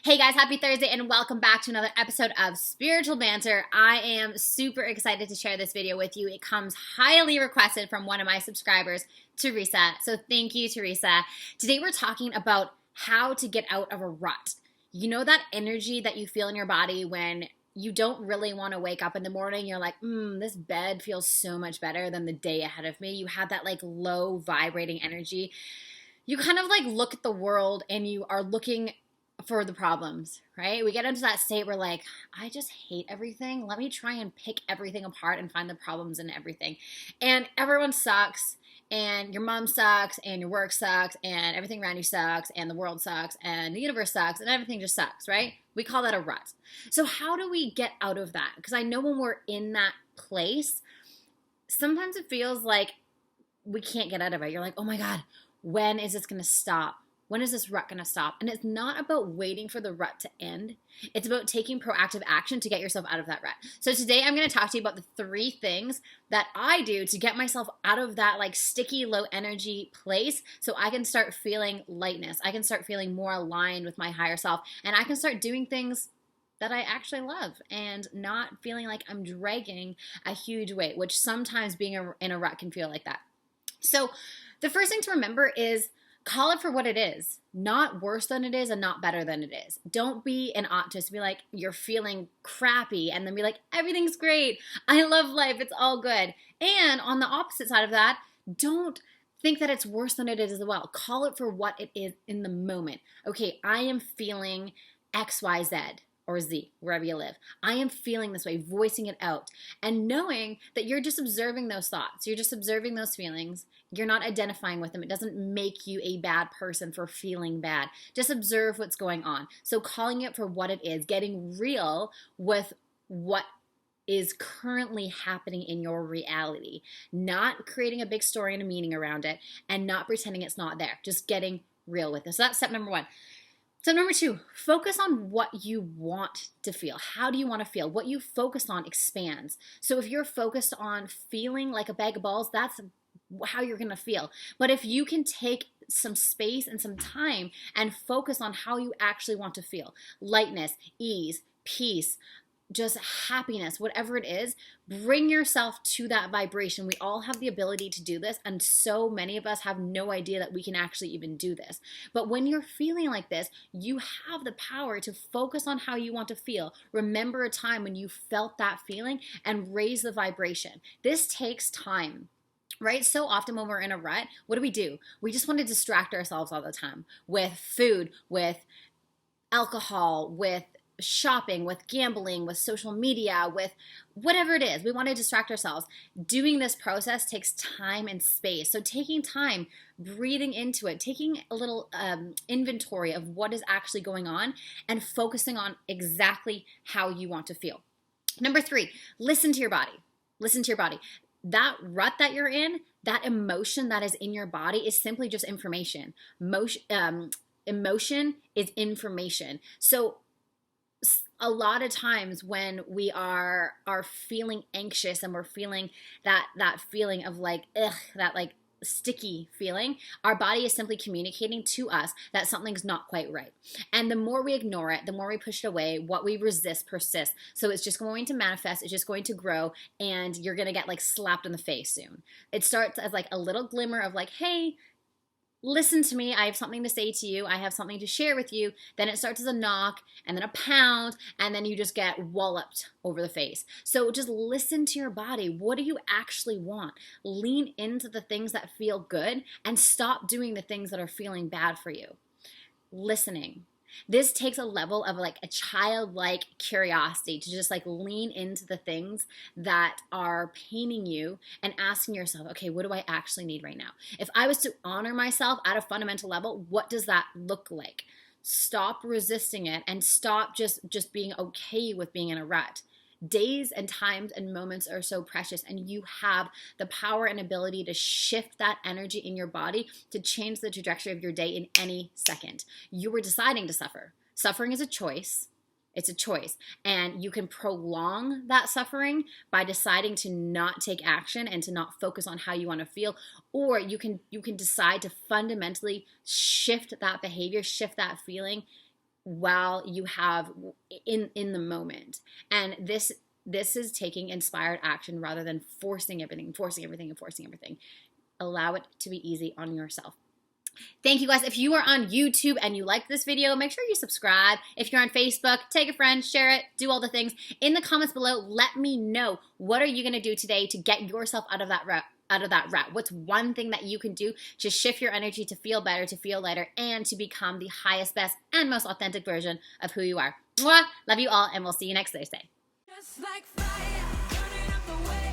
Hey guys, happy Thursday and welcome back to another episode of Spiritual Banter. I am super excited to share this video with you. It comes highly requested from one of my subscribers, Teresa. So thank you, Teresa. Today we're talking about how to get out of a rut. You know that energy that you feel in your body when you don't really want to wake up in the morning. You're like, this bed feels so much better than the day ahead of me. You have that like low vibrating energy. You kind of like look at the world and you are looking for the problems, right? We get into that state where like, I just hate everything. Let me try and pick everything apart and find the problems in everything. And everyone sucks, and your mom sucks, and your work sucks, and everything around you sucks, and the world sucks, and the universe sucks, and everything just sucks, right? We call that a rut. So how do we get out of that? Because I know when we're in that place, sometimes it feels like we can't get out of it. You're like, oh my God, when is this going to stop? When is this rut going to stop? And it's not about waiting for the rut to end. It's about taking proactive action to get yourself out of that rut. So today I'm going to talk to you about the 3 things that I do to get myself out of that like sticky, low energy place so I can start feeling lightness. I can start feeling more aligned with my higher self, and I can start doing things that I actually love and not feeling like I'm dragging a huge weight, which sometimes being in a rut can feel like that. So the first thing to remember is call it for what it is, not worse than it is and not better than it is. Don't be an optimist. Be like, you're feeling crappy, and then be like, everything's great. I love life. It's all good. And on the opposite side of that, don't think that it's worse than it is as well. Call it for what it is in the moment. Okay, I am feeling X, Y, Z. Or Z, wherever you live. I am feeling this way, voicing it out, and knowing that you're just observing those thoughts. You're just observing those feelings. You're not identifying with them. It doesn't make you a bad person for feeling bad. Just observe what's going on. So calling it for what it is, getting real with what is currently happening in your reality, not creating a big story and a meaning around it, and not pretending it's not there. Just getting real with it. So that's step number 1. So number 2, focus on what you want to feel. How do you want to feel? What you focus on expands. So if you're focused on feeling like a bag of balls, that's how you're going to feel. But if you can take some space and some time and focus on how you actually want to feel, lightness, ease, peace, just happiness, whatever it is, bring yourself to that vibration. We all have the ability to do this, and so many of us have no idea that we can actually even do this. But when you're feeling like this, you have the power to focus on how you want to feel. Remember a time when you felt that feeling and raise the vibration. This takes time. Right? So often when we're in a rut, what do? We just want to distract ourselves all the time with food, with alcohol, with shopping, with gambling, with social media, with whatever it is. We want to distract ourselves. Doing this process takes time and space. So taking time, breathing into it, taking a little inventory of what is actually going on, and focusing on exactly how you want to feel. Number 3, listen to your body. Listen to your body. That rut that you're in, that emotion that is in your body is simply just information. Emotion is information. So a lot of times when we are feeling anxious and we're feeling that feeling of like, that like sticky feeling, our body is simply communicating to us that something's not quite right. And the more we ignore it, the more we push it away, what we resist persists. So it's just going to manifest, it's just going to grow, and you're going to get like slapped in the face soon. It starts as like a little glimmer of like, hey, listen to me, I have something to say to you, I have something to share with you. Then it starts as a knock, and then a pound, and then you just get walloped over the face. So just listen to your body. What do you actually want? Lean into the things that feel good and stop doing the things that are feeling bad for you. Listening. This takes a level of like a childlike curiosity to just like lean into the things that are paining you and asking yourself, okay, what do I actually need right now? If I was to honor myself at a fundamental level, what does that look like? Stop resisting it and stop just being okay with being in a rut. Days and times and moments are so precious, and you have the power and ability to shift that energy in your body to change the trajectory of your day in any second. You were deciding to suffer. Suffering is a choice. It's a choice. And you can prolong that suffering by deciding to not take action and to not focus on how you want to feel. Or you can decide to fundamentally shift that behavior, shift that feeling while you have in the moment. And this is taking inspired action rather than forcing everything. Allow it to be easy on yourself. Thank you guys. If you are on YouTube and you like this video, make sure you subscribe. If you're on Facebook, take a friend, share it, do all the things. In the comments below, let me know, what are you going to do today to get yourself out of that rut? What's one thing that you can do to shift your energy, to feel better, to feel lighter, and to become the highest, best, and most authentic version of who you are? Mwah! Love you all, and we'll see you next Thursday. Just like fire, burning up the way.